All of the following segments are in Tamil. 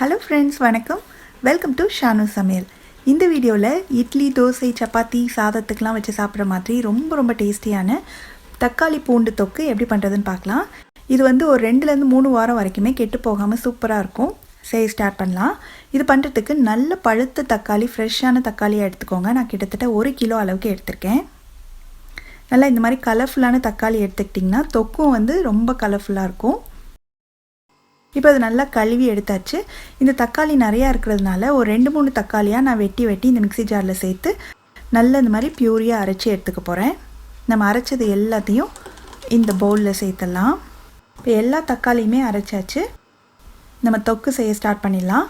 Hello friends, வணக்கம். Welcome to Shanu Samayal. இந்த வீடியோவில் இட்லி, தோசை, சப்பாத்தி, சாதத்துக்கெலாம் வச்சு சாப்பிட்ற மாதிரி ரொம்ப டேஸ்டியான தக்காளி பூண்டு தொக்கு எப்படி பண்ணுறதுன்னு பார்க்கலாம். இது வந்து ஒரு 2-3 வாரம் வரைக்குமே கெட்டு போகாமல் சூப்பராக இருக்கும். செய்ய ஸ்டார்ட் பண்ணலாம். இது பண்ணுறதுக்கு நல்ல பழுத்த தக்காளி, ஃப்ரெஷ்ஷான தக்காளியாக எடுத்துக்கோங்க. நான் கிட்டத்தட்ட 1 கிலோ அளவுக்கு எடுத்திருக்கேன். நல்லா இந்த மாதிரி கலர்ஃபுல்லான தக்காளி எடுத்துக்கிட்டிங்கன்னா தொக்கும் வந்து ரொம்ப கலர்ஃபுல்லாக இருக்கும். இப்போ அது நல்லா கழுவி எடுத்தாச்சு. இந்த தக்காளி நிறையா இருக்கிறதுனால ஒரு 2-3 தக்காளியாக நான் வெட்டி இந்த மிக்ஸி ஜாரில் சேர்த்து நல்லா இந்த மாதிரி பியூரியாக அரைச்சி எடுத்துக்க போகிறேன். நம்ம அரைச்சது எல்லாத்தையும் இந்த பவுலில் சேர்த்துடலாம். இப்போ எல்லா தக்காளியுமே அரைச்சாச்சு. நம்ம தொக்கு செய்ய ஸ்டார்ட் பண்ணிடலாம்.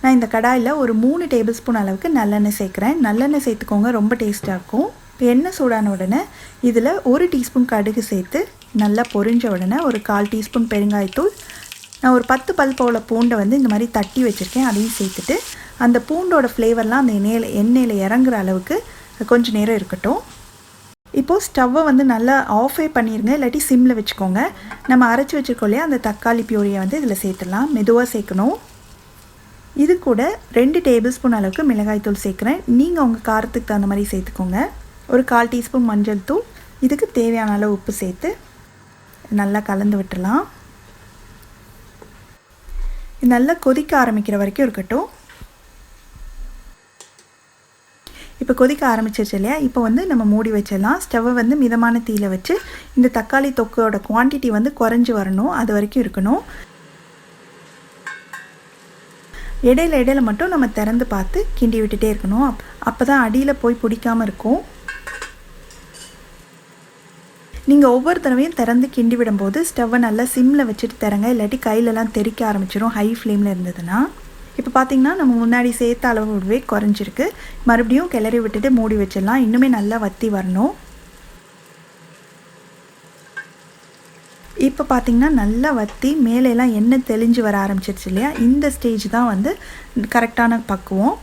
நான் இந்த கடாயில் ஒரு 3 டேபிள் ஸ்பூன் அளவுக்கு நல்லெண்ணெய் சேர்க்குறேன். நல்லெண்ணெய் சேர்த்துக்கோங்க, ரொம்ப டேஸ்ட்டாக இருக்கும். இப்போ எண்ணெய் சூடான உடனே இதில் 1 டீஸ்பூன் கடுகு சேர்த்து நல்லா பொரிஞ்ச உடனே ஒரு 1/4 டீஸ்பூன் பெருங்காயத்தூள், நான் ஒரு 10 பல் போல் பூண்டை வந்து இந்த மாதிரி தட்டி வச்சுருக்கேன், அதையும் சேர்த்துட்டு அந்த பூண்டோட ஃப்ளேவர்லாம் அந்த எண்ணெயில் இறங்குற அளவுக்கு கொஞ்சம் நேரம் இருக்கட்டும். இப்போது ஸ்டவ்வை வந்து நல்லா ஆஃபே பண்ணிடுங்க, இல்லாட்டி சிம்மில் வச்சுக்கோங்க. நம்ம அரைச்சி வச்சுருக்கோம் இல்லையா, அந்த தக்காளி பியூரியை வந்து இதில் சேர்த்துடலாம். மெதுவாக சேர்க்கணும். இது கூட 2 டேபிள் ஸ்பூன் அளவுக்கு மிளகாய்த்தூள் சேர்க்குறேன். நீங்கள் உங்கள் காரத்துக்கு தகுந்த மாதிரி சேர்த்துக்கோங்க. ஒரு 1/4 டீஸ்பூன் மஞ்சள் தூள், இதுக்கு தேவையான அளவு உப்பு சேர்த்து நல்லா கலந்து விட்டுடலாம். இது நல்லா கொதிக்க ஆரம்பிக்கிற வரைக்கும் இருக்கட்டும். இப்போ கொதிக்க ஆரம்பிச்சிருச்சு இல்லையா, இப்போ வந்து நம்ம மூடி வச்சிடலாம். ஸ்டவ்வை வந்து மிதமான தீயில் வச்சு இந்த தக்காளி தொக்கோட குவான்டிட்டி வந்து குறைஞ்சி வரணும், அது வரைக்கும் இருக்கணும். இடையில மட்டும் நம்ம திறந்து பார்த்து கிண்டி விட்டுட்டே இருக்கணும். அப்போ தான் அடியில் போய் பிடிக்காமல் இருக்கும். நீங்கள் ஒவ்வொரு தடவையும் திறந்து கிண்டி விடும்போது ஸ்டவ்வை நல்லா சிம்மில் வச்சுட்டு திறங்க, இல்லாட்டி கையிலலாம் தெறிக்க ஆரம்பிச்சிடும் ஹை ஃப்ளேமில் இருந்ததுன்னா. இப்போ பார்த்திங்கன்னா நம்ம முன்னாடி சேர்த்த அளவுவே குறைஞ்சிருக்கு. மறுபடியும் கிளறி விட்டுட்டு மூடி வச்சிடலாம். இன்னுமே நல்லா வற்றி வரணும். இப்போ பார்த்திங்கன்னா நல்லா வற்றி மேலெல்லாம் எண்ணெய் தெளிஞ்சு வர ஆரம்பிச்சிருச்சு இல்லையா, இந்த ஸ்டேஜ் தான் வந்து கரெக்டான பக்குவம்.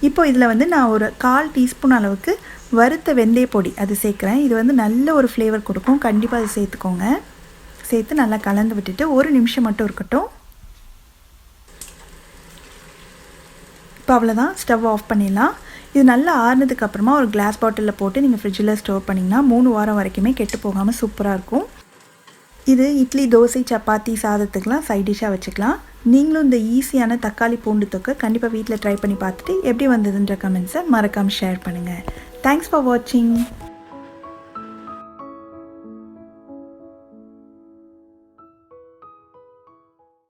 இப்போ இதில் வந்து நான் ஒரு 1/4 டீஸ்பூன் அளவுக்கு வறுத்த வெந்தய பொடி அது சேர்க்குறேன். இது வந்து நல்ல ஒரு ஃப்ளேவர் கொடுக்கும், கண்டிப்பாக அது சேர்த்துக்கோங்க. சேர்த்து நல்லா கலந்து விட்டுட்டு 1 நிமிஷம் மட்டும் இருக்கட்டும். இப்போ அவ்வளோதான், ஸ்டவ் ஆஃப் பண்ணிடலாம். இது நல்லா ஆறுனதுக்கப்புறமா ஒரு கிளாஸ் பாட்டிலில் போட்டு நீங்கள் ஃப்ரிட்ஜில் ஸ்டோர் பண்ணிங்கன்னா 3 வாரம் வரைக்குமே கெட்டு போகாமல் சூப்பராக இருக்கும். இது இட்லி, தோசை, சப்பாத்தி, சாதத்துக்கெலாம் சைட் டிஷ்ஷாக வச்சுக்கலாம். நீங்களும் இந்த ஈஸியான தக்காளி பூண்டு தொக்கை கண்டிப்பாக வீட்டில் ட்ரை பண்ணி பார்த்துட்டு எப்படி வந்ததுன்ற கமெண்ட்ஸை மறக்காமல் ஷேர் பண்ணுங்கள். தேங்க்ஸ் ஃபார் வாட்சிங்.